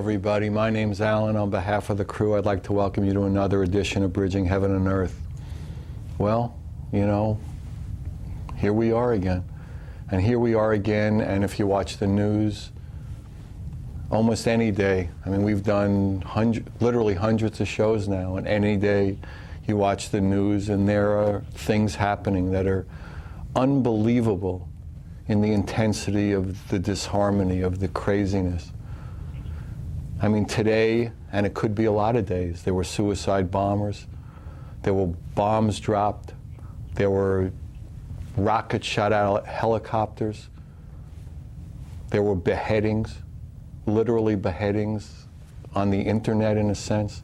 everybody. My name's Alan. On behalf of the crew, I'd like to welcome you to another edition of Bridging Heaven and Earth. Well, you know, here we are again. And here we are again, and if you watch the news, almost any day, I mean, we've done literally hundreds of shows now, and any day you watch the news and there are things happening that are unbelievable in the intensity of the disharmony, of the craziness. I mean, today, and it could be a lot of days, there were suicide bombers, there were bombs dropped, there were rockets shot out of helicopters, there were beheadings, literally beheadings on the internet in a sense.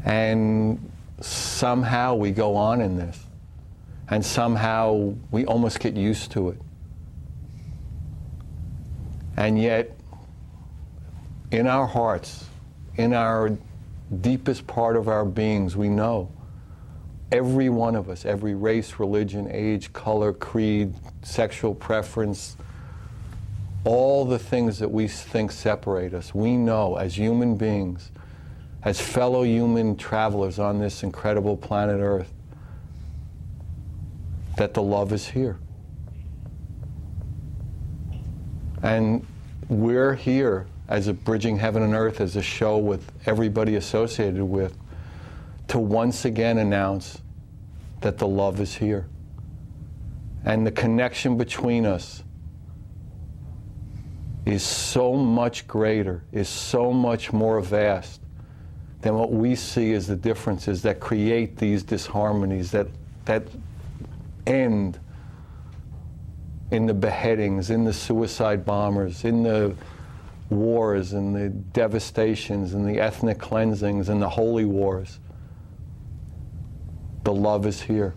And somehow we go on in this. And somehow we almost get used to it. And yet, in our hearts, in our deepest part of our beings, we know, every one of us, every race, religion, age, color, creed, sexual preference, all the things that we think separate us, we know as human beings, as fellow human travelers on this incredible planet Earth, that the love is here. And we're here as a Bridging Heaven and Earth, as a show with everybody associated with, to once again announce that the love is here. And the connection between us is so much greater, is so much more vast than what we see as the differences that create these disharmonies, that end in the beheadings, in the suicide bombers, in the wars and the devastations and the ethnic cleansings and the holy wars. The love is here.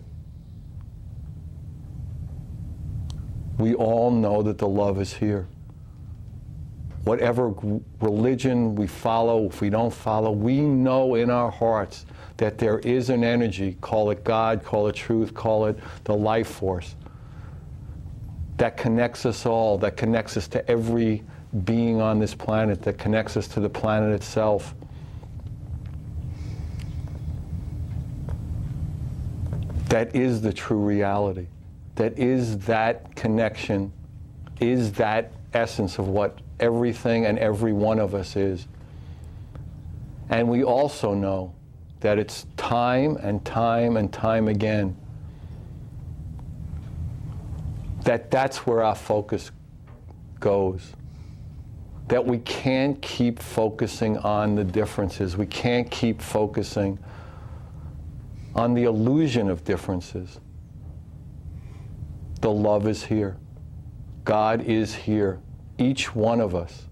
We all know that the love is here. Whatever religion we follow, if we don't follow, we know in our hearts that there is an energy, call it God, call it truth, call it the life force, that connects us all, that connects us to every being on this planet, that connects us to the planet itself. That is the true reality. That is that connection, is that essence of what everything and every one of us is. And we also know that it's time and time and time again that that's where our focus goes. That we can't keep focusing on the differences. We can't keep focusing on the illusion of differences. The love is here. God is here. Each one of us.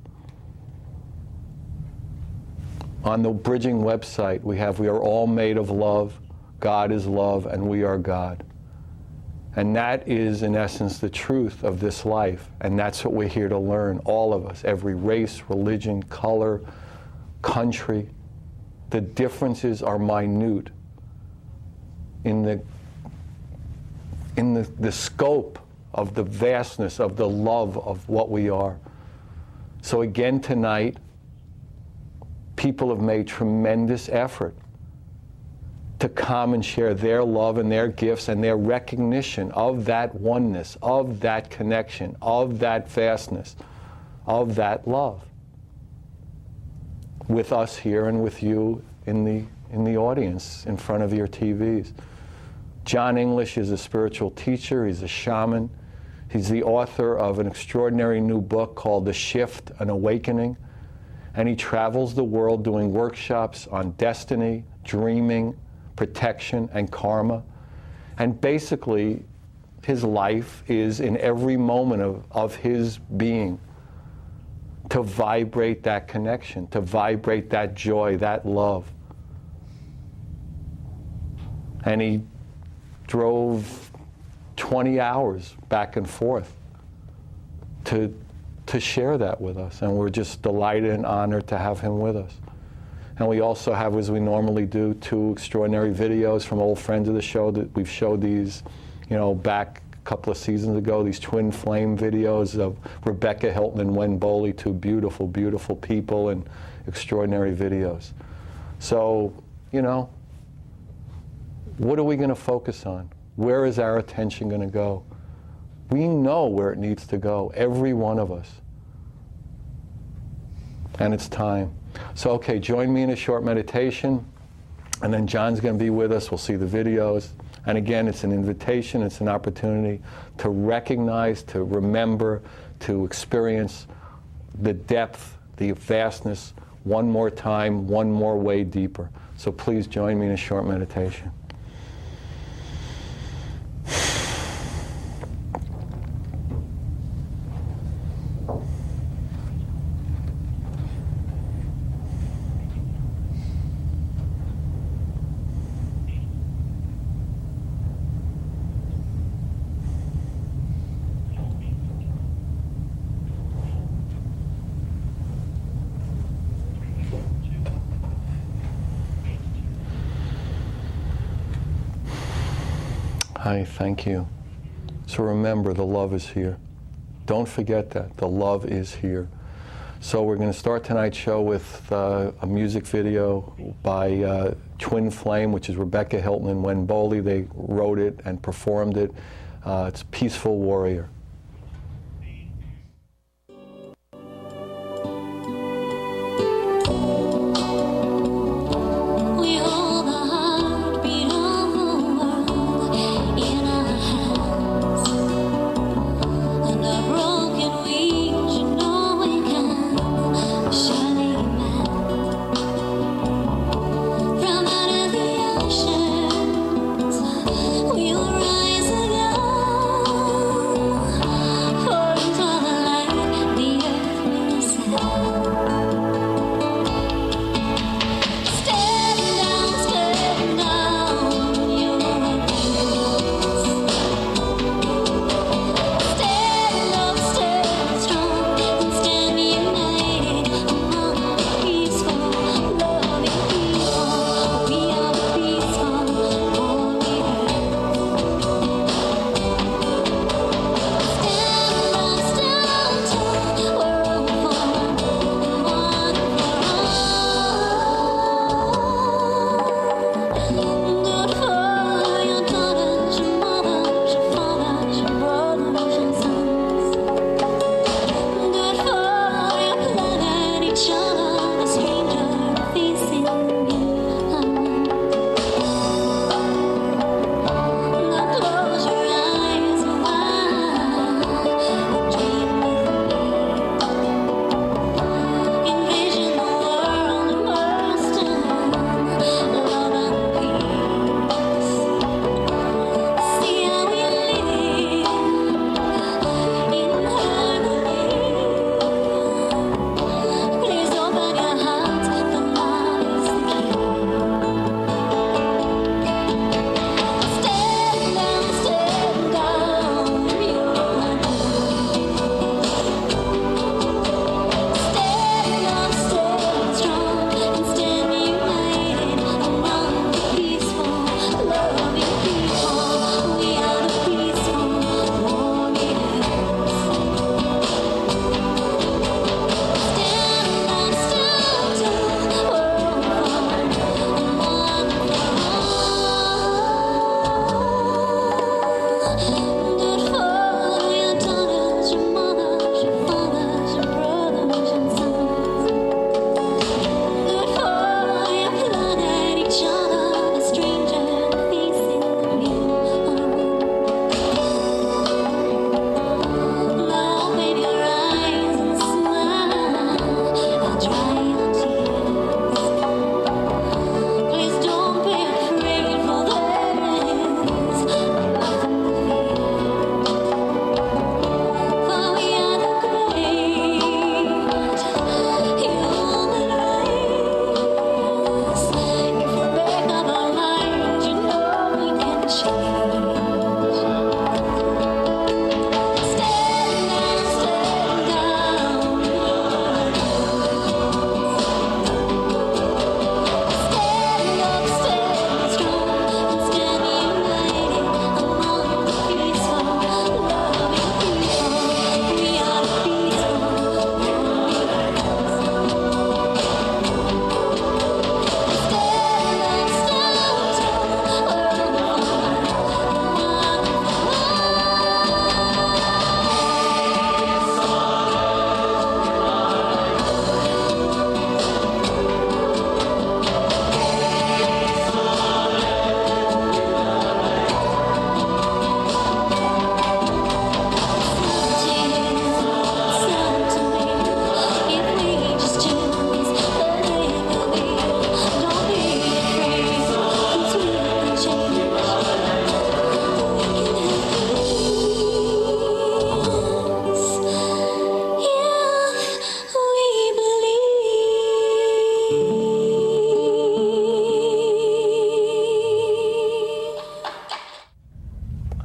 On the Bridging website, we are all made of love, God is love, and we are God. And that is, in essence, the truth of this life. And that's what we're here to learn, all of us, every race, religion, color, country. The differences are minute in the scope of the vastness of the love of what we are. So again tonight, people have made tremendous effort to come and share their love and their gifts and their recognition of that oneness, of that connection, of that vastness, of that love with us here and with you in the audience in front of your TVs. John English is a spiritual teacher, he's a shaman. He's the author of an extraordinary new book called The Shift, An Awakening. And he travels the world doing workshops on destiny, dreaming, protection, and karma. And basically, his life is in every moment of his being to vibrate that connection, to vibrate that joy, that love. And he drove 20 hours back and forth to share that with us. And we're just delighted and honored to have him with us. And we also have, as we normally do, 2 extraordinary videos from old friends of the show that we've showed these, back a couple of seasons ago, these Twinflame videos of Rebecca Hilton and Wen Boley, two beautiful, beautiful people, and extraordinary videos. So, you know, what are we going to focus on? Where is our attention going to go? We know where it needs to go, every one of us. And it's time. So, okay, join me in a short meditation, and then John's going to be with us. We'll see the videos. And again, it's an invitation, it's an opportunity to recognize, to remember, to experience the depth, the vastness, one more time, one more way deeper. So please join me in a short meditation. Hi, thank you. So remember, the love is here. Don't forget that. The love is here. So we're going to start tonight's show with a music video by Twinflame, which is Rebecca Hilton and Wen Boley. They wrote it and performed it. It's Peaceful Warrior.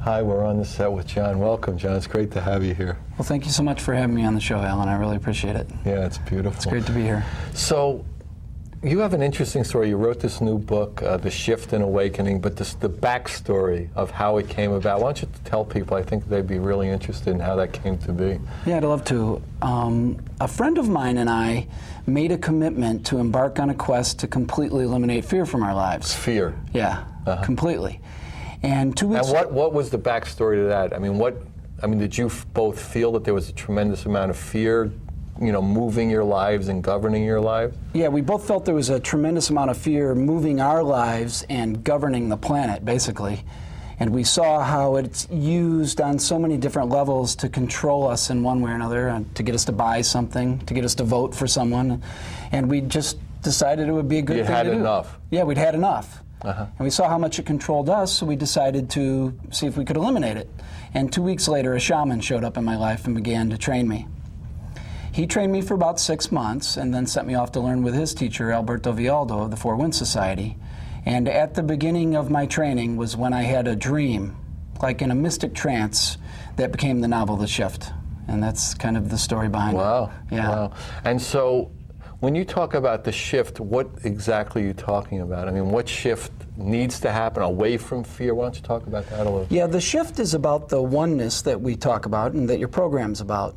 Hi, we're on the set with John. Welcome, John. It's great to have you here. Well, thank you so much for having me on the show, Alan. I really appreciate it. Yeah, it's beautiful. It's great to be here. So, you have an interesting story. You wrote this new book, The Shift and Awakening, but the backstory of how it came about. Why don't you tell people? I think they'd be really interested in how that came to be. Yeah, I'd love to. A friend of mine and I made a commitment to embark on a quest to completely eliminate fear from our lives. Fear. Yeah, completely. And 2 weeks. And what was the backstory to that? I mean, did you both feel that there was a tremendous amount of fear, moving your lives and governing your lives? Yeah, we both felt there was a tremendous amount of fear moving our lives and governing the planet, basically. And we saw how it's used on so many different levels to control us in one way or another, and to get us to buy something, to get us to vote for someone. And we just decided it would be a good thing to do. You had enough. Yeah, we'd had enough. Uh-huh. And we saw how much it controlled us, so we decided to see if we could eliminate it. And 2 weeks later, a shaman showed up in my life and began to train me. He trained me for about 6 months and then sent me off to learn with his teacher, Alberto Villoldo of the Four Winds Society. And at the beginning of my training was when I had a dream, like in a mystic trance, that became the novel The Shift. And that's kind of the story behind it. Wow. Yeah. Wow. And so, when you talk about the shift, what exactly are you talking about? I mean, what shift needs to happen away from fear? Why don't you talk about that a little? Yeah, the shift is about the oneness that we talk about and that your program's about.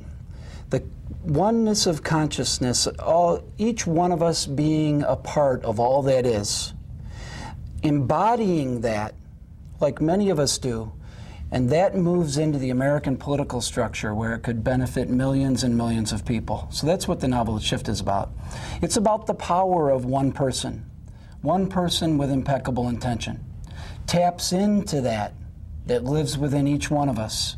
The oneness of consciousness, each one of us being a part of all that is. Embodying that, like many of us do, and that moves into the American political structure where it could benefit millions and millions of people. So that's what the novel The Shift is about. It's about the power of one person with impeccable intention. Taps into that lives within each one of us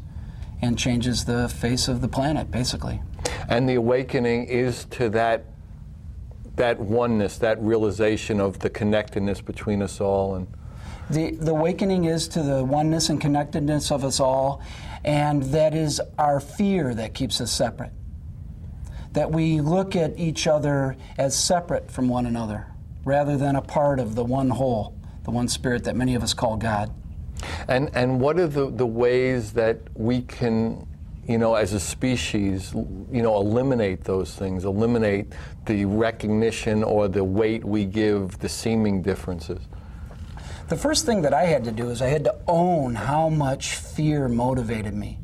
and changes the face of the planet, basically. And the awakening is to that oneness, that realization of the connectedness between us all. And The awakening is to the oneness and connectedness of us all, and that is our fear that keeps us separate. That we look at each other as separate from one another, rather than a part of the one whole, the one spirit that many of us call God. And what are the ways that we can, as a species, eliminate those things, eliminate the recognition or the weight we give the seeming differences? The first thing that I had to do is I had to own how much fear motivated me,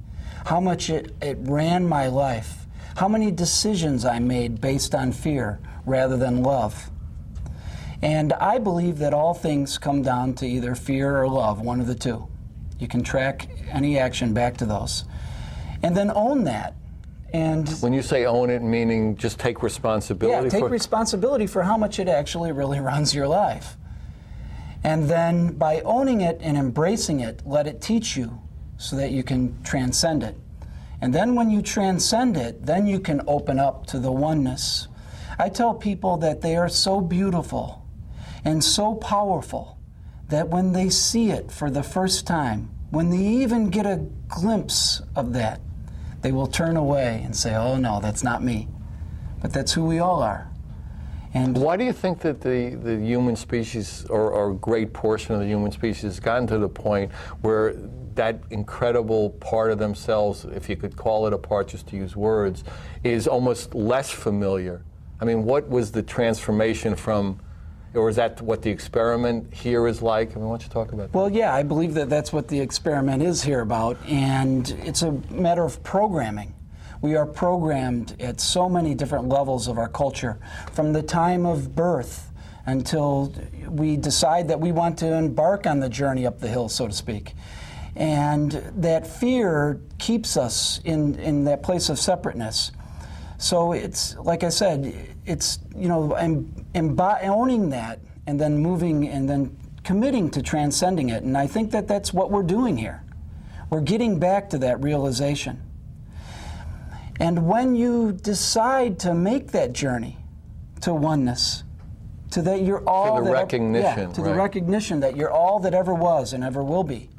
how much it ran my life, how many decisions I made based on fear rather than love. And I believe that all things come down to either fear or love, one of the two. You can track any action back to those. And then own that. And when you say own it, meaning just take responsibility? Yeah, take responsibility for how much it actually really runs your life. And then by owning it and embracing it, let it teach you so that you can transcend it. And then when you transcend it, then you can open up to the oneness. I tell people that they are so beautiful and so powerful that when they see it for the first time, when they even get a glimpse of that, they will turn away and say, oh no, that's not me. But that's who we all are. And why do you think that the human species, or a great portion of the human species, has gotten to the point where that incredible part of themselves, if you could call it a part just to use words, is almost less familiar? I mean, what was the transformation from, or is that what the experiment here is like? I mean, why don't you talk about that? Well, yeah, I believe that that's what the experiment is here about, and it's a matter of programming. We are programmed at so many different levels of our culture, from the time of birth until we decide that we want to embark on the journey up the hill, so to speak. And that fear keeps us in that place of separateness. So it's, like I said, it's, owning that and then moving and then committing to transcending it. And I think that that's what we're doing here. We're getting back to that realization. And when you decide to make that journey to oneness, to that you're all to the that recognition, the recognition that you're all that ever was and ever will be,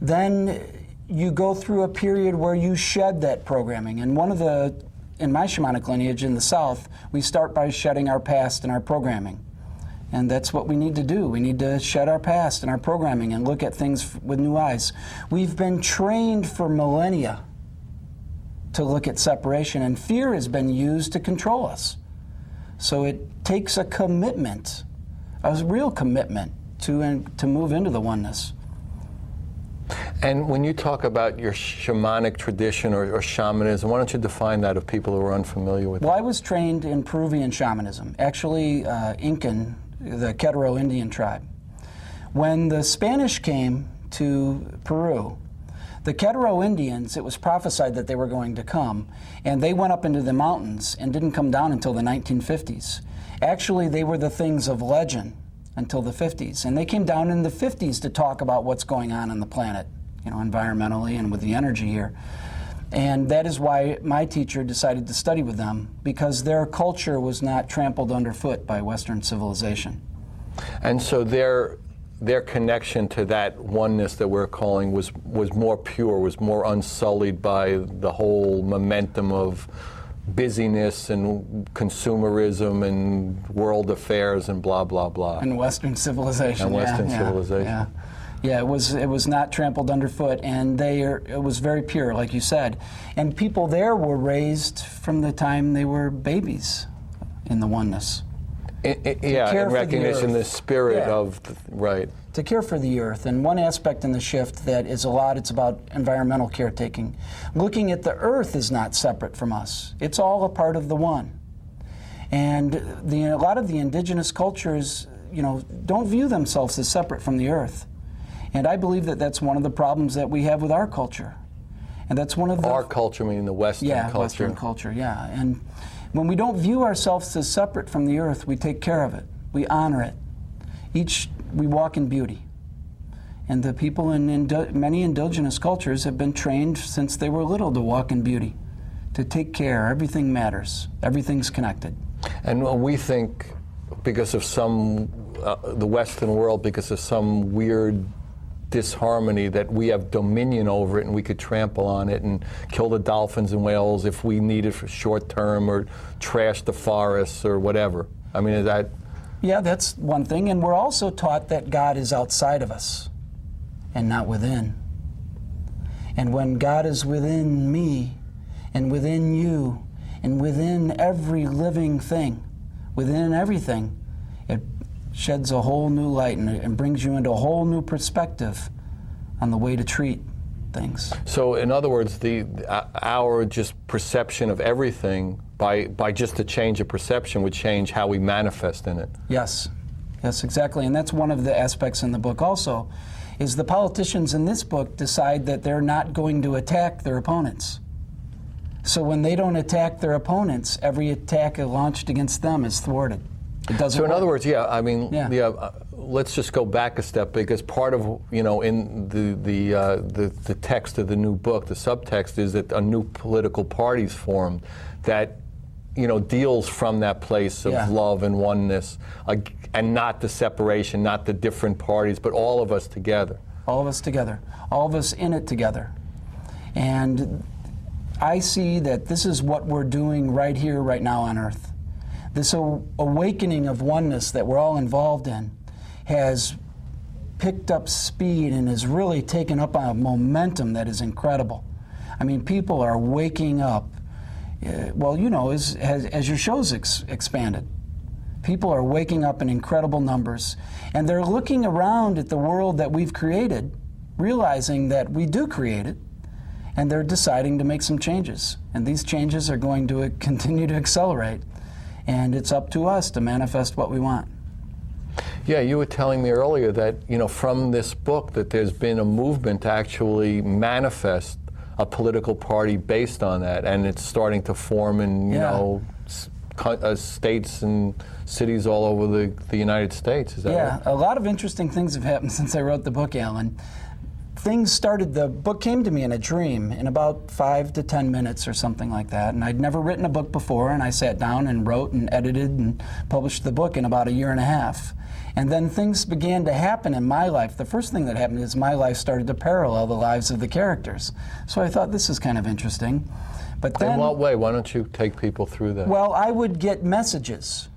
then you go through a period where you shed that programming. And in my shamanic lineage in the South, we start by shedding our past and our programming. And that's what we need to do. We need to shed our past and our programming and look at things with new eyes. We've been trained for millennia to look at separation, and fear has been used to control us. So it takes a commitment, a real commitment, to move into the oneness. And when you talk about your shamanic tradition or shamanism, why don't you define that of people who are unfamiliar with it? Well, I was trained in Peruvian Shamanism, actually Incan, the Quetero Indian tribe. When the Spanish came to Peru, the Quetero Indians, it was prophesied that they were going to come, and they went up into the mountains and didn't come down until the 1950s. Actually, they were the things of legend until the 50s, and they came down in the 50s to talk about what's going on the planet, you know, environmentally and with the energy here. And that is why my teacher decided to study with them, because their culture was not trampled underfoot by Western civilization. And so their connection to that oneness that we're calling was more pure, was more unsullied by the whole momentum of busyness and consumerism and world affairs and blah, blah, blah. And Western civilization. And Western civilization. Yeah, it was not trampled underfoot, and it was very pure, like you said. And people there were raised from the time they were babies in the oneness. In recognition the spirit of, right. To care for the earth. And one aspect in the shift that is it's about environmental caretaking. Looking at the earth is not separate from us. It's all a part of the one. And a lot of the indigenous cultures, you know, don't view themselves as separate from the earth. And I believe that that's one of the problems that we have with our culture. And that's one of the... Our culture, meaning the Western culture. Yeah, Western culture, yeah. And when we don't view ourselves as separate from the earth, we take care of it. We honor it. We walk in beauty. And the people in many indigenous cultures have been trained since they were little to walk in beauty, to take care. Everything matters. Everything's connected. And we think, because of the Western world, because of some weird disharmony, that we have dominion over it and we could trample on it and kill the dolphins and whales if we need it for short term, or trash the forests or whatever. I mean, is that... Yeah, that's one thing. And we're also taught that God is outside of us and not within. And when God is within me and within you and within every living thing, within everything, it sheds a whole new light and brings you into a whole new perspective on the way to treat things. So, in other words, our just perception of everything, by just a change of perception, would change how we manifest in it. Yes, exactly. And that's one of the aspects in the book also, is the politicians in this book decide that they're not going to attack their opponents. So when they don't attack their opponents, every attack launched against them is thwarted. It doesn't work. In other words, let's just go back a step, because part of, you know, in the text of the new book, the subtext is that a new political party's formed that, you know, deals from that place of love and oneness, and not the separation, not the different parties, but all of us together. All of us together. All of us in it together. And I see that this is what we're doing right here, right now on Earth. This awakening of oneness that we're all involved in has picked up speed and has really taken up a momentum that is incredible. I mean, people are waking up. Well, you know, as your show's expanded, people are waking up in incredible numbers, and they're looking around at the world that we've created, realizing that we do create it, and they're deciding to make some changes. And these changes are going to continue to accelerate, and it's up to us to manifest what we want. Yeah, you were telling me earlier that, you know, from this book, that there's been a movement to actually manifest a political party based on that, and it's starting to form in, you know, states and cities all over the United States. Is that right? A lot of interesting things have happened since I wrote the book, Alan. The book came to me in a dream in about 5 to 10 minutes or something like that, and I'd never written a book before, and I sat down and wrote and edited and published the book in about 1.5 years. And then things began to happen in my life. The first thing that happened is my life started to parallel the lives of the characters. So I thought, this is kind of interesting. But then, in what way? Why don't you take people through that? Well, I would get messages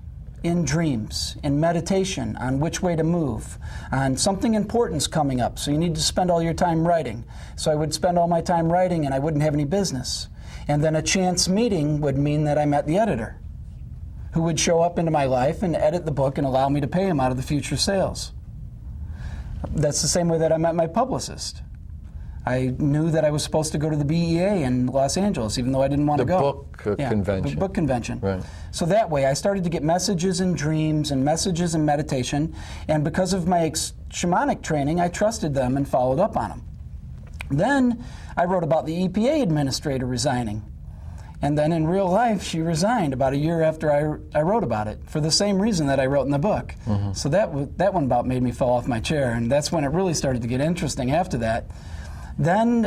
in dreams, in meditation, on which way to move, on something important's coming up, so you need to spend all your time writing. So I would spend all my time writing and I wouldn't have any business. And then a chance meeting would mean that I met the editor, who would show up into my life and edit the book and allow me to pay him out of the future sales. That's the same way that I met my publicist. I knew that I was supposed to go to the BEA in Los Angeles, even though I didn't want to go. The book convention. The book convention. Right. So that way, I started to get messages in dreams and messages in meditation, and because of my shamanic training, I trusted them and followed up on them. Then I wrote about the EPA administrator resigning. And then in real life, she resigned about a year after I wrote about it, for the same reason that I wrote in the book. Mm-hmm. So that one about made me fall off my chair, and that's when it really started to get interesting after that. Then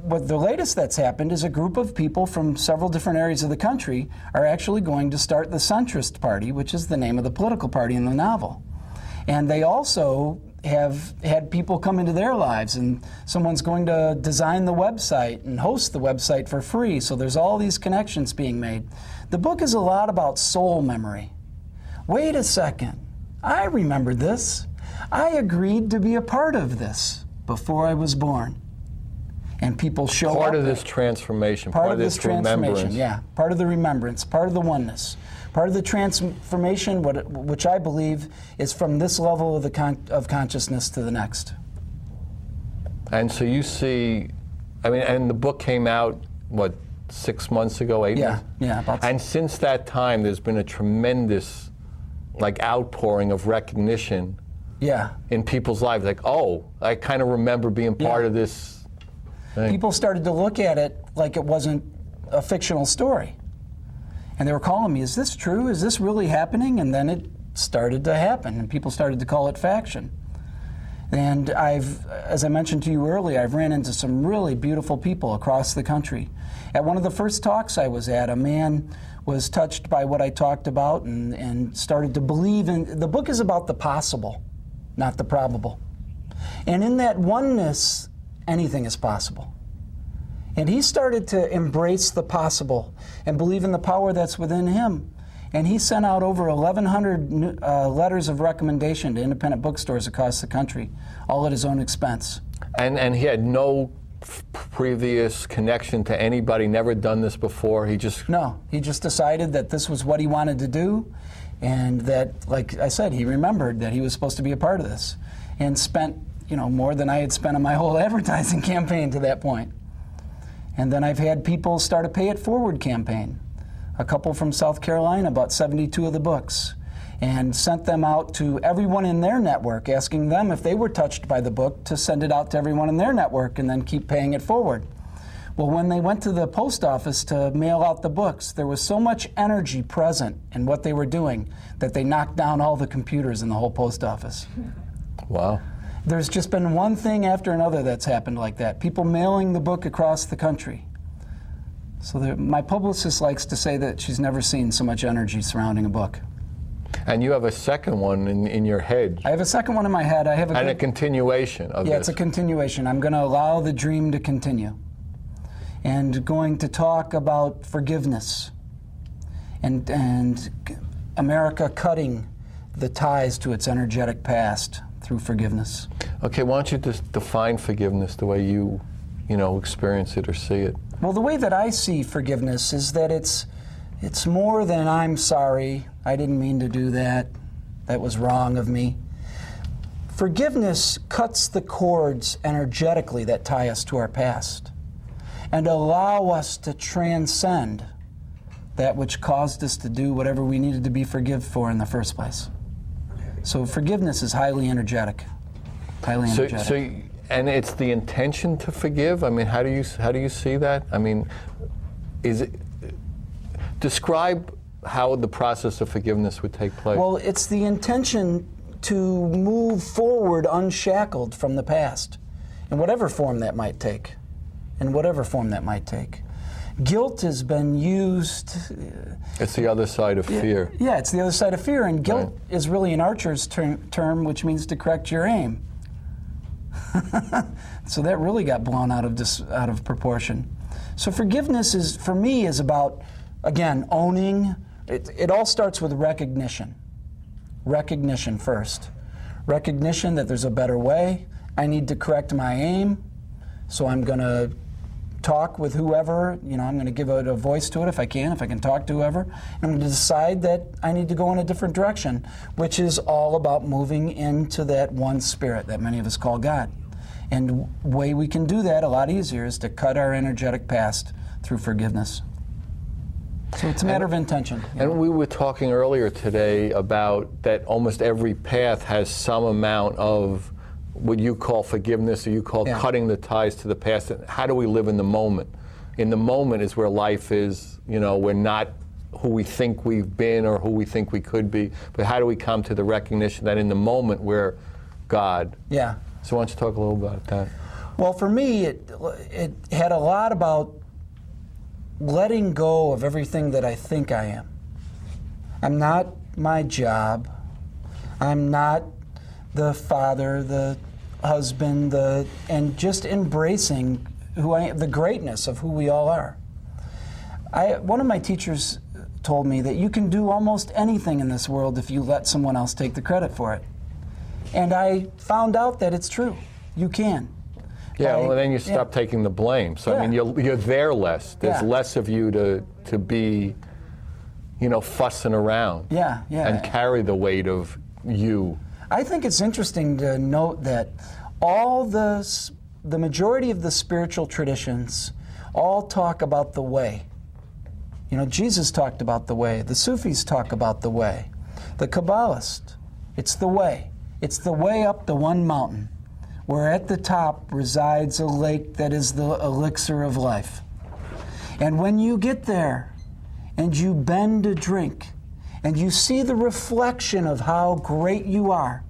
what the latest that's happened is a group of people from several different areas of the country are actually going to start the Centrist Party, which is the name of the political party in the novel. And they also have had people come into their lives, and someone's going to design the website and host the website for free, so there's all these connections being made. The book is a lot about soul memory. Wait a second, I remembered this. I agreed to be a part of this before I was born. And people show up. Part of this transformation, part of this transformation, remembrance. yeah. Part of the remembrance, part of the oneness. Part of the transformation, which I believe is from this level of consciousness to the next. And so you see, I mean, and the book came out, what, 6 months ago, 8 months? Yeah, about And since that time, there's been a tremendous, outpouring of recognition in people's lives. Like, oh, I kind of remember being part of this thing. People started to look at it like it wasn't a fictional story. And they were calling me, is this true? Is this really happening? And then it started to happen, and people started to call it faction. And as I mentioned to you earlier, I've ran into some really beautiful people across the country. At one of the first talks I was at, a man was touched by what I talked about and started to believe in. The book is about the possible, not the probable. And in that oneness, anything is possible. And he started to embrace the possible and believe in the power that's within him. And he sent out over 1,100 letters of recommendation to independent bookstores across the country, all at his own expense. And he had no previous connection to anybody, never done this before? No, he just decided that this was what he wanted to do, and that, like I said, he remembered that he was supposed to be a part of this, and spent, more than I had spent on my whole advertising campaign to that point. And then I've had people start a Pay It Forward campaign. A couple from South Carolina bought 72 of the books and sent them out to everyone in their network, asking them if they were touched by the book to send it out to everyone in their network and then keep paying it forward. Well, when they went to the post office to mail out the books, there was so much energy present in what they were doing that they knocked down all the computers in the whole post office. Wow. There's just been one thing after another that's happened like that. People mailing the book across the country. So my publicist likes to say that she's never seen so much energy surrounding a book. And you have a second one in your head. I have a second one in my head. A continuation of this. Yeah, it's a continuation. I'm going to allow the dream to continue. And going to talk about forgiveness and America cutting the ties to its energetic past through forgiveness. Okay, why don't you just define forgiveness the way you experience it or see it? Well, the way that I see forgiveness is that it's more than I'm sorry, I didn't mean to do that, that was wrong of me. Forgiveness cuts the cords energetically that tie us to our past and allow us to transcend that which caused us to do whatever we needed to be forgiven for in the first place. So forgiveness is highly energetic. Highly energetic. And it's the intention to forgive? I mean, how do you see that? I mean, describe how the process of forgiveness would take place. Well, it's the intention to move forward unshackled from the past, in whatever form that might take. Guilt has been used. It's the other side of fear. Yeah, it's the other side of fear, and guilt is really an archer's term, which means to correct your aim. So that really got blown out of proportion. So forgiveness for me is about, again, owning. It all starts with recognition. recognition first. Recognition that there's a better way. I need to correct my aim, so I'm going to talk with whoever, I'm going to give it a voice to it if I can talk to whoever. And I'm going to decide that I need to go in a different direction, which is all about moving into that one spirit that many of us call God. And the way we can do that a lot easier is to cut our energetic past through forgiveness. So it's a matter of intention. And we were talking earlier today about that almost every path has some amount of what you call forgiveness, or you call cutting the ties to the past. And how do we live in the moment? In the moment is where life is. We're not who we think we've been or who we think we could be, but how do we come to the recognition that in the moment we're God? Yeah. So why don't you talk a little about that? Well, for me, it had a lot about letting go of everything that I think I am. I'm not my job. I'm not the father, the husband, and just embracing who I am, the greatness of who we all are. One of my teachers told me that you can do almost anything in this world if you let someone else take the credit for it. And I found out that it's true. You can. Yeah, well, then you stop taking the blame. So, I mean, you're there less. There's less of you to be, fussing around. And carry the weight of you. I think it's interesting to note that all the majority of the spiritual traditions all talk about the way. Jesus talked about the way. The Sufis talk about the way. The Kabbalists, it's the way. It's the way up the one mountain, where at the top resides a lake that is the elixir of life. And when you get there and you bend a drink and you see the reflection of how great you are,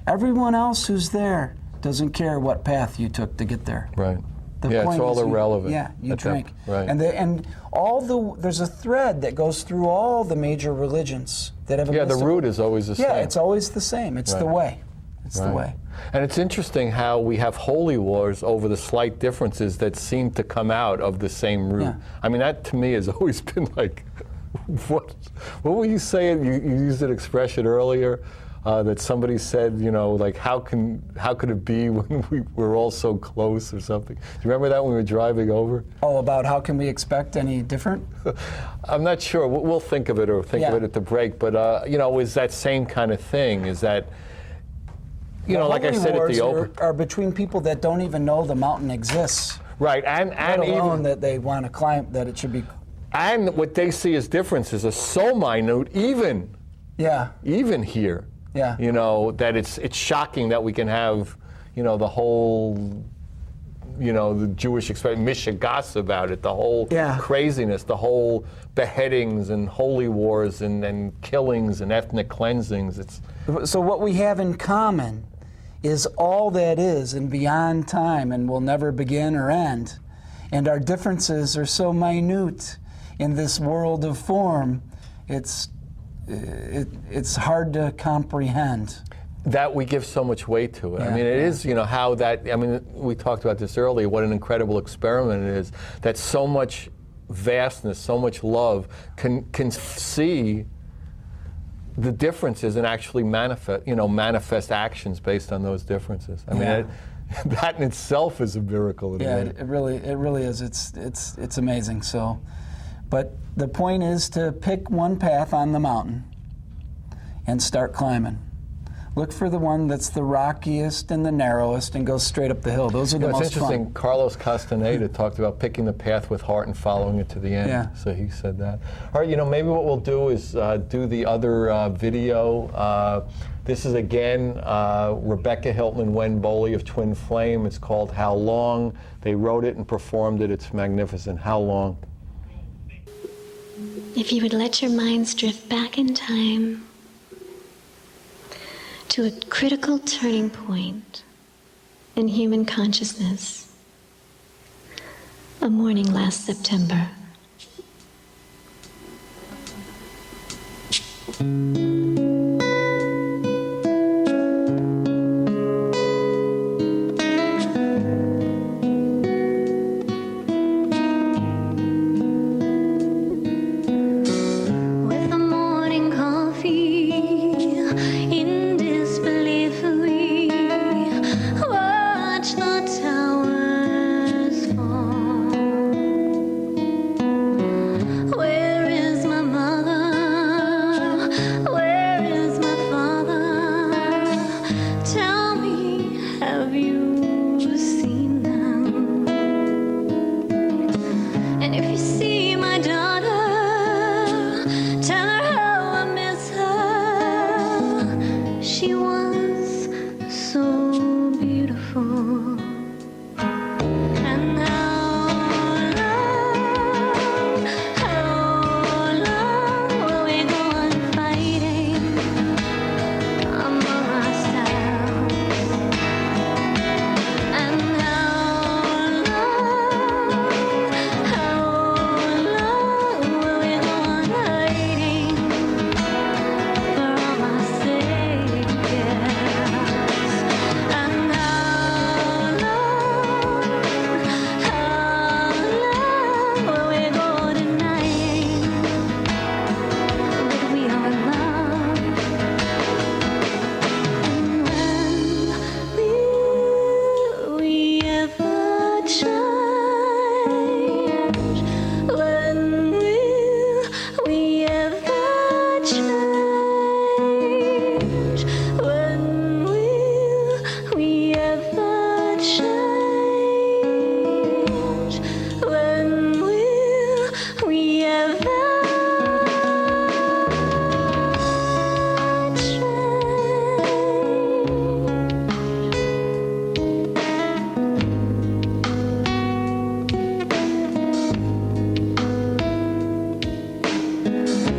everyone else who's there doesn't care what path you took to get there. Right. The it's point all is irrelevant. You drink. Right. And there's a thread that goes through all the major religions that have a the root is always the same. Yeah, it's always the same. It's the way. It's the way. And it's interesting how we have holy wars over the slight differences that seem to come out of the same root. Yeah. I mean, that to me has always been like, what were you saying? You used an expression earlier that somebody said, like, how could it be when we're all so close or something? Do you remember that when we were driving over? Oh, about how can we expect any different? I'm not sure. We'll think of it of it at the break. But, is that same kind of thing? Is that, like I said at the open, are between people that don't even know the mountain exists. Right, and let alone even that they want to climb, that it should be. And what they see as differences are so minute, even here. Yeah. That it's shocking that we can have, the whole, the Jewish Mishigas about it, the whole craziness, the whole beheadings and holy wars and killings and ethnic cleansings. So what we have in common is all that is and beyond time and will never begin or end. And our differences are so minute in this world of form, it's hard to comprehend. That we give so much weight to it. I mean, it is, how that, we talked about this earlier, what an incredible experiment it is, that so much vastness, so much love can see the differences and actually manifest actions based on those differences. I mean, that in itself is a miracle. It really is. It's amazing. So, but the point is to pick one path on the mountain and start climbing. Look for the one that's the rockiest and the narrowest and go straight up the hill. Those are the most fun. It's interesting. Carlos Castaneda talked about picking the path with heart and following it to the end. Yeah. So he said that. All right, maybe what we'll do is do the other video. This is, again, Rebecca Hiltman Wenboli of Twinflame. It's called How Long. They wrote it and performed it. It's magnificent. How Long. If you would let your minds drift back in time to a critical turning point in human consciousness, a morning last September. With the morning coffee Tell me, have you seen them? And if you see my daughter, tell her how I miss her. She was so beautiful. And how long will we go on fighting among ourselves? And how long will we go on hiding for all our saviors? And how long will we go denying that we are loved? And when will we ever change? When will we ever change? When will we ever change? When will we ever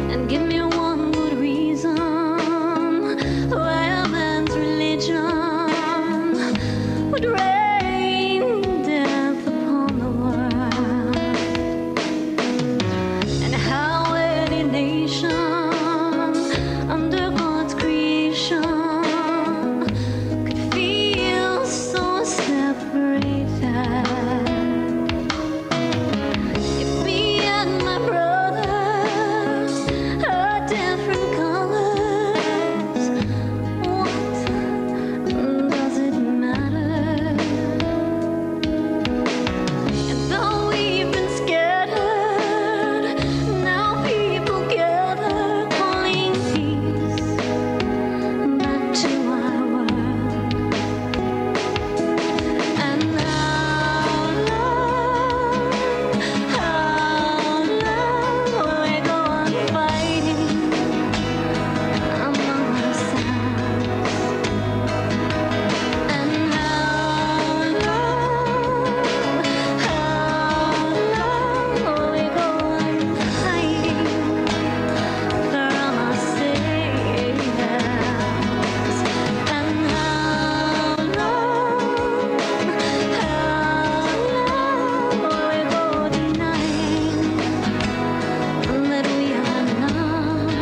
And give me one good reason why a man's religion would rain death upon the world, and how any nation under God's creation could feel so separated. If me and my brothers are different colors, what does it matter? And though we've been scattered, now people gather, calling peace back to our world. And how long will we go on fighting among ourselves? And how long will we go on hiding from our saviors? And how long will we go denying that we are loved?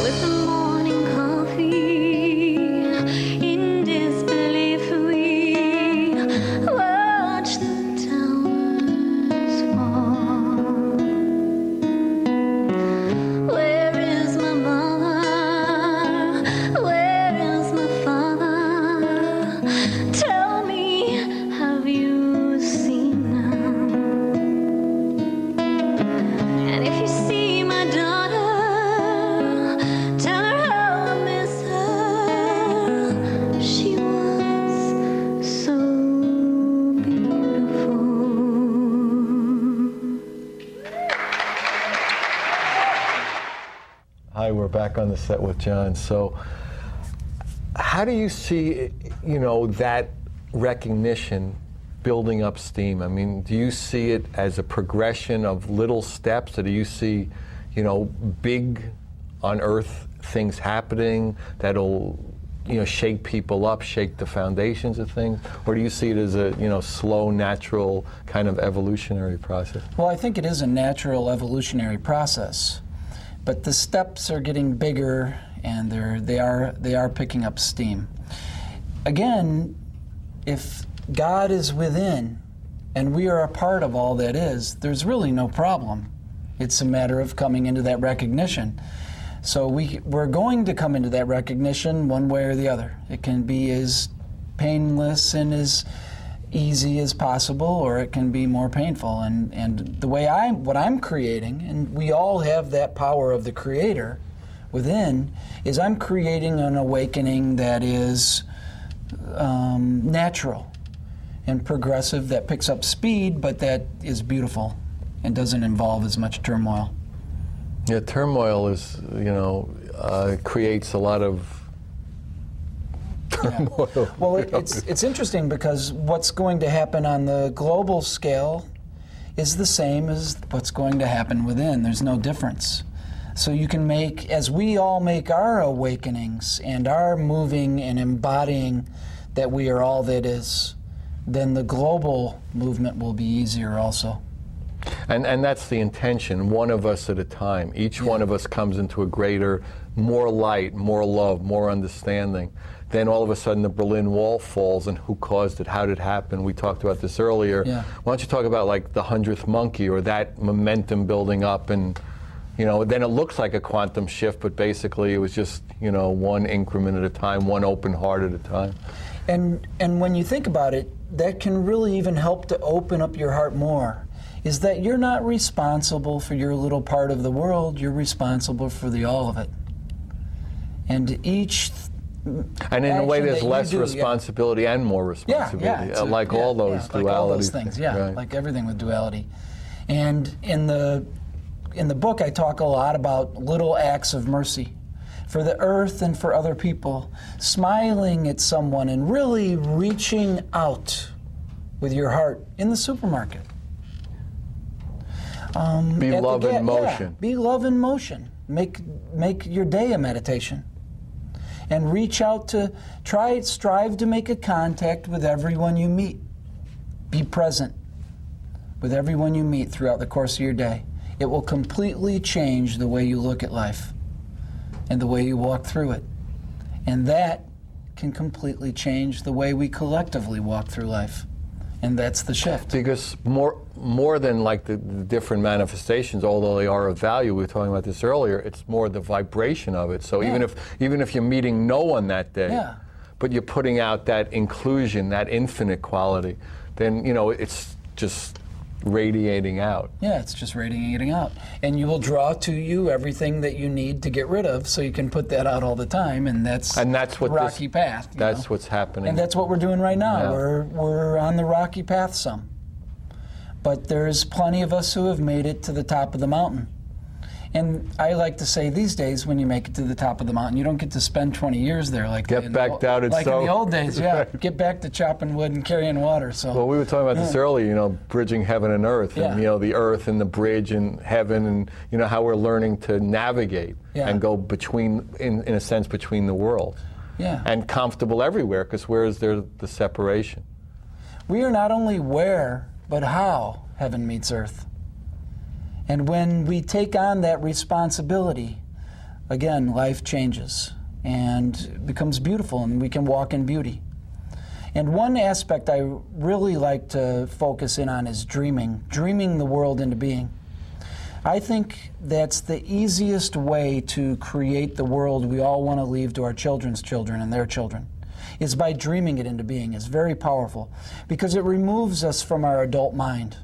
With the morning coffee, in disbelief we watch the towers fall. Where is my mother? Where is my father? Tell me, have you seen them? And if you see my daughter, tell her how I miss her. She was so beautiful. Hi, we're back on the set with John. So, how do you see, that recognition building up steam? I mean, do you see it as a progression of little steps, or do you see, big on earth things happening that'll, shake people up, shake the foundations of things? Or do you see it as a, slow, natural kind of evolutionary process? Well, I think it is a natural evolutionary process, but the steps are getting bigger, and they are picking up steam. Again, if God is within, and we are a part of all that is, there's really no problem. It's a matter of coming into that recognition. So we're going to come into that recognition one way or the other. It can be as painless and as easy as possible, or it can be more painful. And the way what I'm creating, and we all have that power of the Creator within is I'm creating an awakening that is natural and progressive, that picks up speed, but that is beautiful and doesn't involve as much turmoil. Yeah, turmoil is, creates a lot of turmoil. Yeah. Well, it's interesting because what's going to happen on the global scale is the same as what's going to happen within. There's no difference. So you can make, as we all make our awakenings and are moving and embodying that we are all that is, then the global movement will be easier also. And that's the intention, one of us at a time. Each one of us comes into a greater, more light, more love, more understanding. Then all of a sudden the Berlin Wall falls, and who caused it? How did it happen? We talked about this earlier. Yeah. Why don't you talk about like the 100th monkey, or that momentum building up, and then it looks like a quantum shift, but basically it was just one increment at a time, one open heart at a time. And when you think about it, that can really even help to open up your heart more, is that you're not responsible for your little part of the world, you're responsible for the all of it. And each and in a way there's less do, responsibility and more responsibility, like all those dualities. Like all those things, right. Like everything with duality. And in the book I talk a lot about little acts of mercy for the earth and for other people, smiling at someone and really reaching out with your heart in the supermarket. Be love in motion. Yeah, be love in motion. Make your day a meditation. And reach out to, strive to make a contact with everyone you meet. Be present with everyone you meet throughout the course of your day. It will completely change the way you look at life and the way you walk through it. And that can completely change the way we collectively walk through life. And that's the shift. Because more than like the different manifestations, although they are of value, we were talking about this earlier, it's more the vibration of it. So even if you're meeting no one that day, but you're putting out that inclusion, that infinite quality, then it's just radiating out. Yeah, it's just radiating out. And you will draw to you everything that you need to get rid of, so you can put that out all the time, and that's what rocky path. That's what's happening. And that's what we're doing right now. Yeah. We're on the rocky path some. But there's plenty of us who have made it to the top of the mountain. And I like to say these days, when you make it to the top of the mountain, you don't get to spend 20 years there like get back down. Like in the old days, Get back to chopping wood and carrying water. So. Well, we were talking about this earlier, bridging heaven and earth, and the earth and the bridge and heaven, and how we're learning to navigate and go between, in a sense, between the worlds. Yeah. And comfortable everywhere, because where is there the separation? We are not only where, but how heaven meets earth. And when we take on that responsibility, again, life changes and becomes beautiful, and we can walk in beauty. And one aspect I really like to focus in on is dreaming the world into being. I think that's the easiest way to create the world we all want to leave to our children's children and their children, is by dreaming it into being. It's very powerful because it removes us from our adult mind.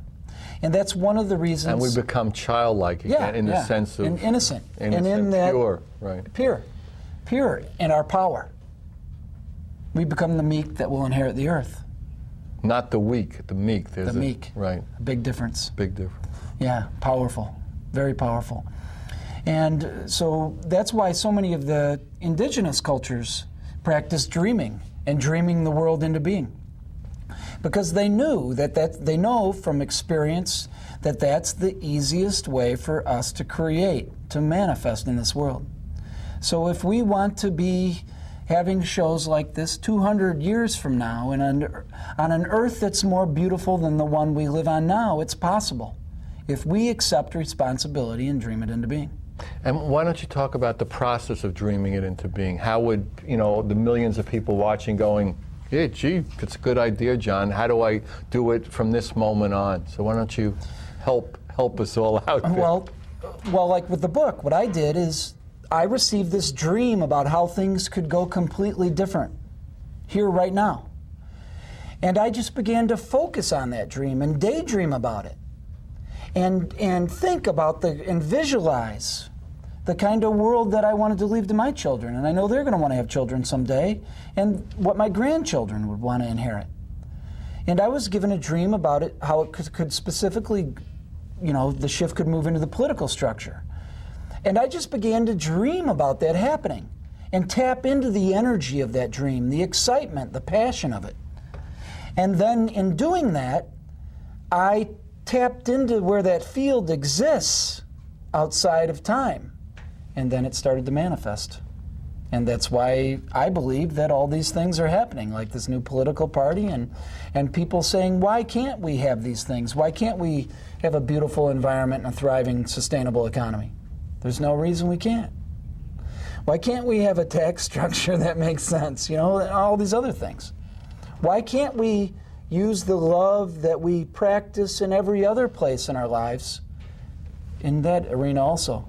And that's one of the reasons. And we become childlike again, in the sense of and innocent, and in pure, that right? Pure in our power. We become the meek that will inherit the earth. Not the weak, the meek. There's the meek, right? A big difference. Big difference. Yeah, powerful, very powerful. And so that's why so many of the indigenous cultures practice dreaming and dreaming the world into being. Because they knew they know from experience that that's the easiest way for us to create, to manifest in this world. So if we want to be having shows like this 200 years from now and on an earth that's more beautiful than the one we live on now, it's possible if we accept responsibility and dream it into being. And why don't you talk about the process of dreaming it into being? How would, the millions of people watching going, yeah, gee, it's a good idea, John. How do I do it from this moment on? So why don't you help us all out there? Well, like with the book, what I did is I received this dream about how things could go completely different here right now. And I just began to focus on that dream and daydream about it. And think about and visualize the kind of world that I wanted to leave to my children. And I know they're going to want to have children someday, and what my grandchildren would want to inherit. And I was given a dream about it, how it could specifically, the shift could move into the political structure. And I just began to dream about that happening and tap into the energy of that dream, the excitement, the passion of it. And then in doing that, I tapped into where that field exists outside of time. And then it started to manifest. And that's why I believe that all these things are happening, like this new political party and people saying, why can't we have these things? Why can't we have a beautiful environment and a thriving, sustainable economy? There's no reason we can't. Why can't we have a tax structure that makes sense? All these other things. Why can't we use the love that we practice in every other place in our lives in that arena also?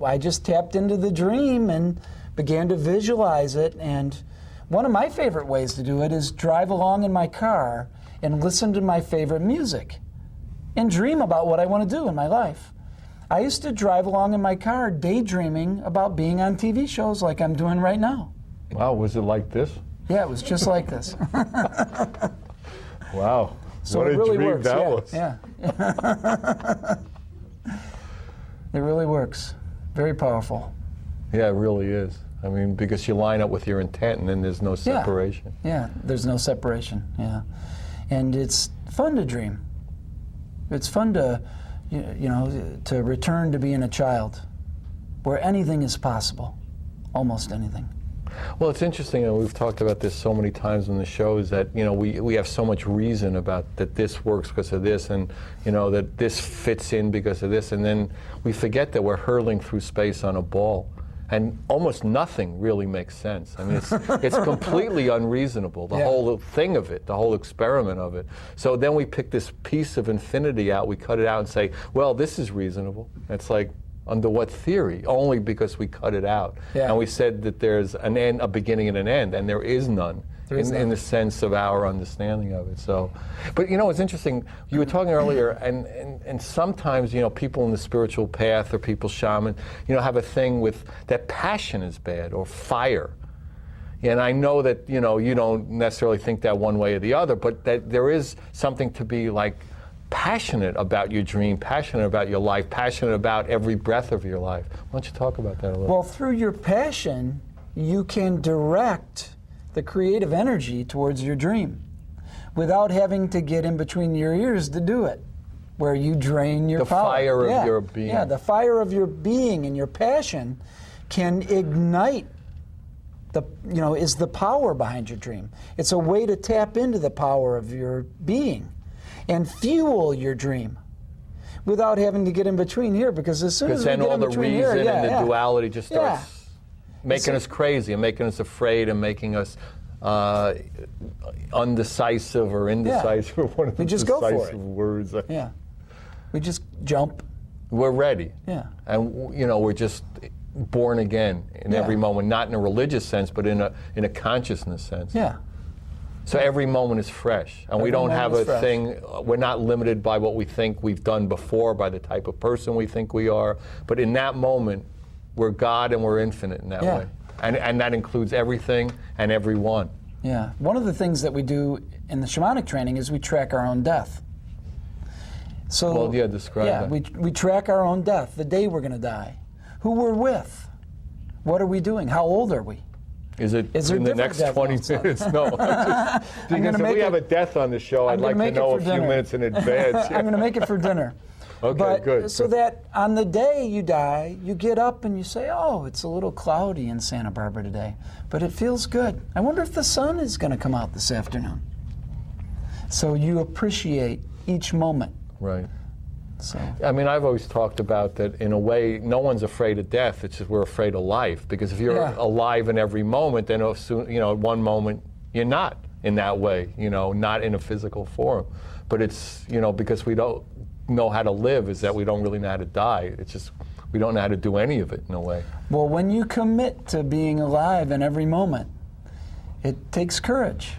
I just tapped into the dream and began to visualize it. And one of my favorite ways to do it is drive along in my car and listen to my favorite music and dream about what I want to do in my life. I used to drive along in my car daydreaming about being on TV shows like I'm doing right now. Wow, was it like this? Yeah, it was just like this. Wow. So what it really dream works. that Yeah, was. yeah. It really works. Very powerful. Yeah, it really is. I mean, because you line up with your intent and then there's no separation. Yeah, there's no separation, yeah. And it's fun to dream. It's fun to, to return to being a child, where anything is possible, almost anything. Well, it's interesting, and we've talked about this so many times on the show, is that, we have so much reason about that this works because of this, and, that this fits in because of this, and then we forget that we're hurtling through space on a ball, and almost nothing really makes sense. I mean, it's completely unreasonable, the whole thing of it, the whole experiment of it. So then we pick this piece of infinity out, we cut it out and say, well, this is reasonable. It's like, under what theory? Only because we cut it out. Yeah. And we said that there's an end, a beginning and an end, and there is none, in the sense of our understanding of it. So, but it's interesting, you were talking earlier, and sometimes, people in the spiritual path or people shaman, have a thing with that passion is bad, or fire. And I know that, you don't necessarily think that one way or the other, but that there is something to be like, passionate about your dream, passionate about your life, passionate about every breath of your life. Why don't you talk about that a little? Well, through your passion, you can direct the creative energy towards your dream without having to get in between your ears to do it, where you drain your power. The fire of your being. Yeah, the fire of your being and your passion can ignite is the power behind your dream. It's a way to tap into the power of your being and fuel your dream without having to get in between here, because as soon as we get in between here, all the reason and the duality just starts making us crazy and making us afraid and making us undecisive or indecisive. Yeah. One of the We just go for decisive it. words. Yeah. We just jump. We're ready. Yeah. And we're just born again in every moment, not in a religious sense, but in a consciousness sense. Yeah. So every moment is fresh, and we don't have a thing, we're not limited by what we think we've done before, by the type of person we think we are, but in that moment, we're God and we're infinite in that way. And that includes everything and everyone. Yeah. One of the things that we do in the shamanic training is we track our own death. So, describe that. We track our own death, the day we're going to die, who we're with, what are we doing, how old are we? Is it there in the next 20 minutes? No. Because if we have a death on the show, I'd like to know a few minutes in advance. I'm going to make it for dinner. Okay, good. So that on the day you die, you get up and you say, oh, it's a little cloudy in Santa Barbara today, but it feels good. I wonder if the sun is going to come out this afternoon. So you appreciate each moment. Right. So. I mean, I've always talked about that in a way, no one's afraid of death, it's just we're afraid of life. Because if you're alive in every moment, then at one moment you're not in that way, not in a physical form. But it's, because we don't know how to live, is that we don't really know how to die. It's just, we don't know how to do any of it in a way. Well, when you commit to being alive in every moment, it takes courage.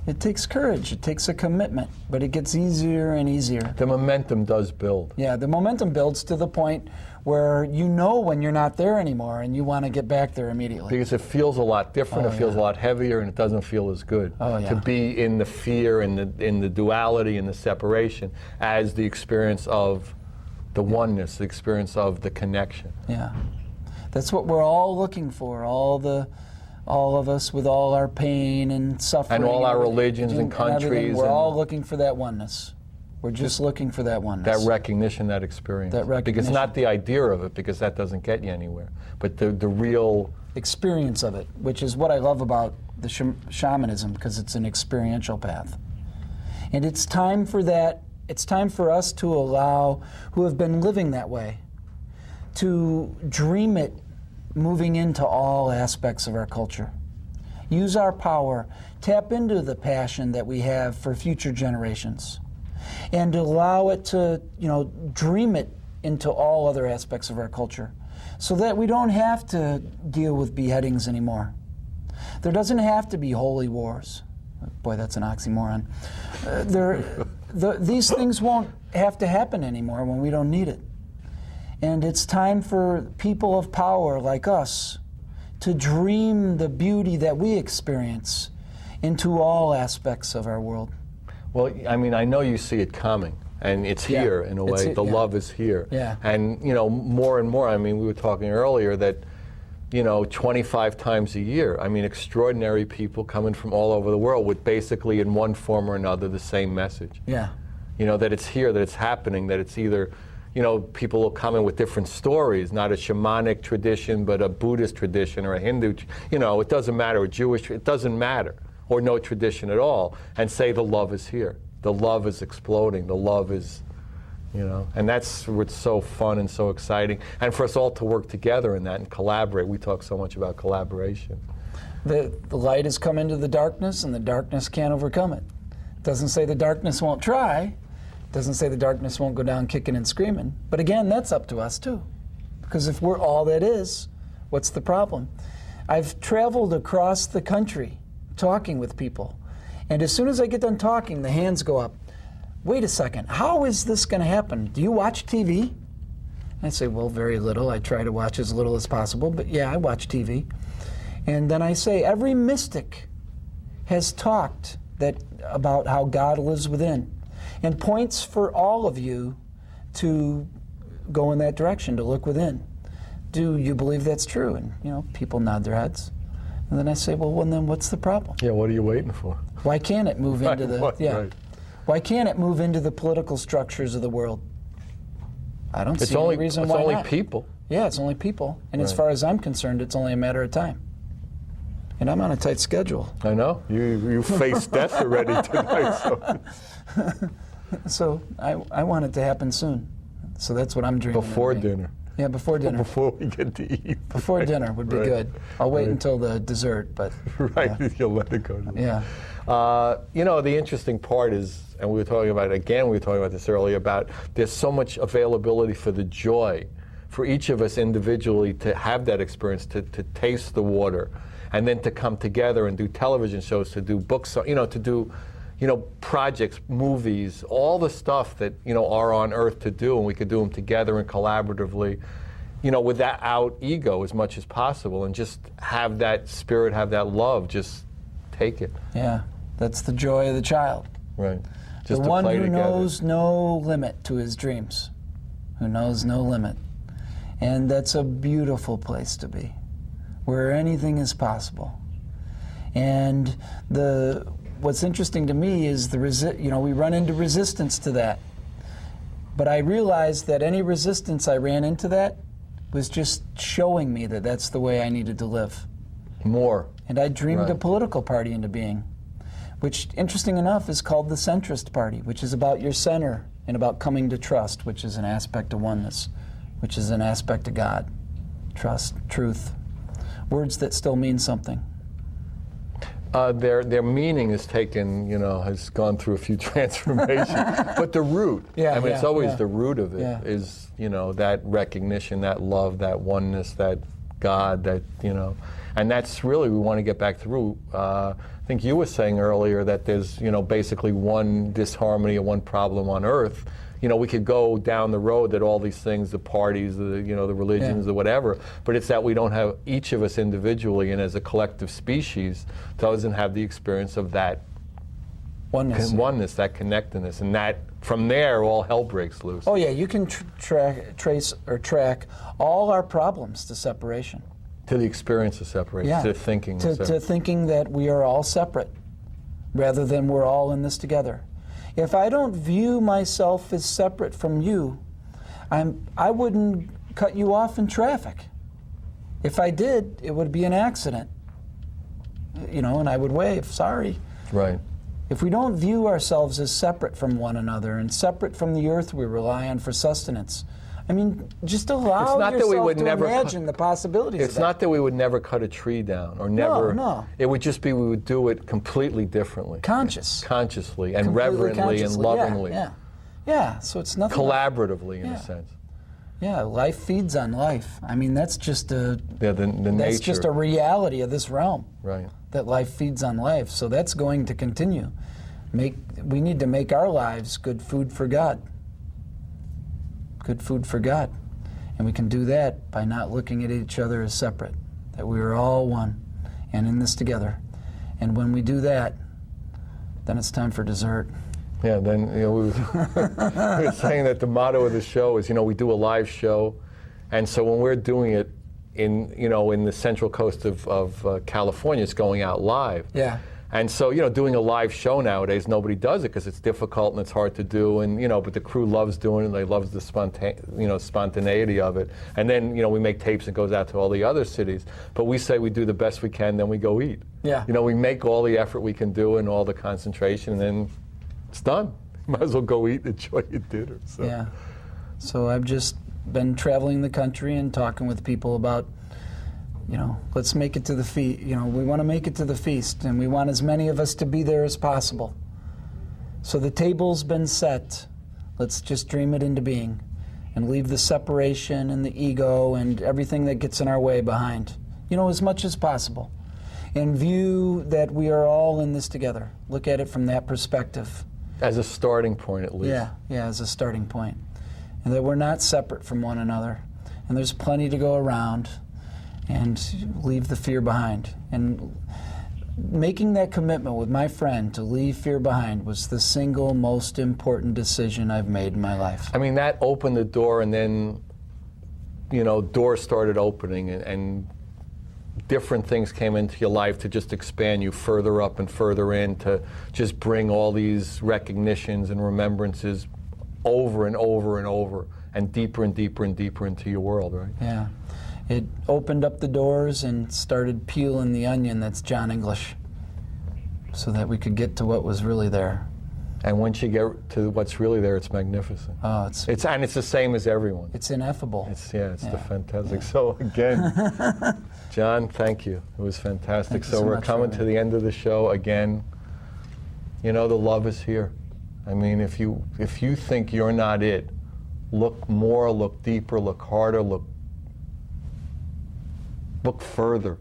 It takes courage. It takes a commitment, but it gets easier and easier. The momentum does build. Yeah, the momentum builds to the point where you know when you're not there anymore and you want to get back there immediately. Because it feels a lot different, Oh, it feels yeah. a lot heavier, and it doesn't feel as good. Oh, yeah. To be in the fear and in the duality and the separation as the experience of the oneness, the experience of the connection. Yeah. That's what we're all looking for, all of us with all our pain and suffering. And all our everything, religions and everything. countries. We're and all looking for that oneness. We're just looking for that oneness. that recognition, that experience. That recognition. Because not the idea of it, because that doesn't get you anywhere. But the real... experience of it, which is what I love about the shamanism, because it's an experiential path. And it's time for that. It's time for us to allow, who have been living that way, to dream it moving into all aspects of our culture. Use our power, tap into the passion that we have for future generations, and allow it to, dream it into all other aspects of our culture, so that we don't have to deal with beheadings anymore. There doesn't have to be holy wars. Boy, that's an oxymoron. These things won't have to happen anymore when we don't need it. And it's time for people of power like us to dream the beauty that we experience into all aspects of our world. Well, I mean, I know you see it coming, and it's Yeah. here in a way. The love is here. Yeah. And, more and more, I mean, we were talking earlier that, 25 times a year, I mean, extraordinary people coming from all over the world with basically in one form or another the same message. Yeah. That it's here, that it's happening, that it's either, people will come in with different stories, not a shamanic tradition, but a Buddhist tradition or a Hindu, it doesn't matter, a Jewish, it doesn't matter, or no tradition at all, and say the love is here. The love is exploding, the love is, and that's what's so fun and so exciting. And for us all to work together in that and collaborate. We talk so much about collaboration. The light has come into the darkness, and the darkness can't overcome it. It doesn't say the darkness won't try. It doesn't say the darkness won't go down kicking and screaming. But again, that's up to us too. Because if we're all that is, what's the problem? I've traveled across the country talking with people. And as soon as I get done talking, the hands go up. Wait a second, how is this going to happen? Do you watch TV? I say, well, very little. I try to watch as little as possible, but yeah, I watch TV. And then I say, every mystic has talked about how God lives within, and points for all of you to go in that direction, to look within. Do you believe that's true? And people nod their heads. And then I say, well, then what's the problem? Yeah, what are you waiting for? Why can't it move into the Right. Why can't it move into the political structures of the world? I don't see any reason why It's only not. people. Yeah, it's only people. And as Right. far as I'm concerned, it's only a matter of time. And I'm on a tight schedule. I know. You faced death already tonight. So. So I want it to happen soon. So that's what I'm dreaming. Before of. dinner. Yeah, before dinner. Before we get to eat. Before dinner would be Right. good. I'll wait Right. until the dessert, but Right, you'll let it go. yeah. The interesting part is, and we were talking about this earlier, about there's so much availability for the joy for each of us individually to have that experience, to taste the water, and then to come together and do television shows, to do books, to do, projects, movies, all the stuff that, are on earth to do, and we could do them together and collaboratively, without ego as much as possible, and just have that spirit, have that love, just take it. Yeah, that's the joy of the child. Right. The Just to one play who together. knows no limit to his dreams, who knows no limit. And that's a beautiful place to be, where anything is possible. And what's interesting to me is we run into resistance to that. But I realized that any resistance I ran into that was just showing me that that's the way I needed to live. More. And I dreamed a Right. political party into being, which, interesting enough, is called the centrist party, which is about your center and about coming to trust, which is an aspect of oneness, which is an aspect of God. Trust, truth, words that still mean something. Their meaning is taken, has gone through a few transformations. But the root, it's always the root of it is, that recognition, that love, that oneness, that God, that, And that's really, we want to get back through. I think you were saying earlier that there's, basically one disharmony or one problem on Earth. We could go down the road that all these things, the parties, the religions, the whatever, but it's that we don't have, each of us individually and as a collective species doesn't have the experience of that oneness, that connectedness, and that from there all hell breaks loose. Oh yeah, you can trace or track all our problems to separation. To the experience of separation, to thinking. To thinking that we are all separate, rather than we're all in this together. If I don't view myself as separate from you, I wouldn't cut you off in traffic. If I did, it would be an accident. And I would wave, sorry. Right. If we don't view ourselves as separate from one another and separate from the earth we rely on for sustenance, just allow yourself to imagine the possibilities of that. It's not that we would never cut a tree down or never. No. It would just be we would do it completely differently. Completely Consciously and reverently and lovingly. Yeah, so it's nothing. Collaboratively, in a sense. Yeah, life feeds on life. That's just the nature. That's just a reality of this realm. Right. That life feeds on life. So that's going to continue. We need to make our lives good food for God. Good food for God. And we can do that by not looking at each other as separate, that we are all one and in this together. And when we do that, then it's time for dessert. Yeah, then we were saying that the motto of the show is, we do a live show, and so when we're doing it in the central coast of California, it's going out live. Yeah. And so, doing a live show nowadays, nobody does it because it's difficult and it's hard to do, and but the crew loves doing it. They love the spontaneity of it. And then, we make tapes and it goes out to all the other cities. But we say we do the best we can, then we go eat. Yeah. We make all the effort we can do and all the concentration, and then it's done. You might as well go eat and enjoy your dinner. So. Yeah. So I've just been traveling the country and talking with people about, let's make it to the feast. We want to make it to the feast, and we want as many of us to be there as possible. So the table's been set. Let's just dream it into being and leave the separation and the ego and everything that gets in our way behind, as much as possible. And view that we are all in this together. Look at it from that perspective. As a starting point, at least. Yeah, as a starting point. And that we're not separate from one another. And there's plenty to go around. And leave the fear behind. And making that commitment with my friend to leave fear behind was the single most important decision I've made in my life. That opened the door, and then, doors started opening, and different things came into your life to just expand you further up and further in, to just bring all these recognitions and remembrances over and over and over, and deeper and deeper and deeper into your world, right? Yeah. It opened up the doors and started peeling the onion that's John English, so that we could get to what was really there. And once you get to what's really there, it's magnificent. Oh, it's the same as everyone. It's ineffable. It's the fantastic. Yeah. So again, John, thank you. It was fantastic. So we're coming to the end of the show again. The love is here. If you think you're not it, look more, look deeper, look harder, look further,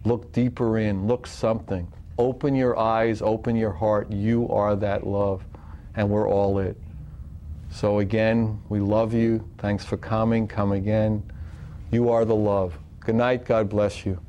look deeper in, look something. Open your eyes, open your heart. You are that love, and we're all it. So again, we love you. Thanks for coming. Come again. You are the love. Good night. God bless you.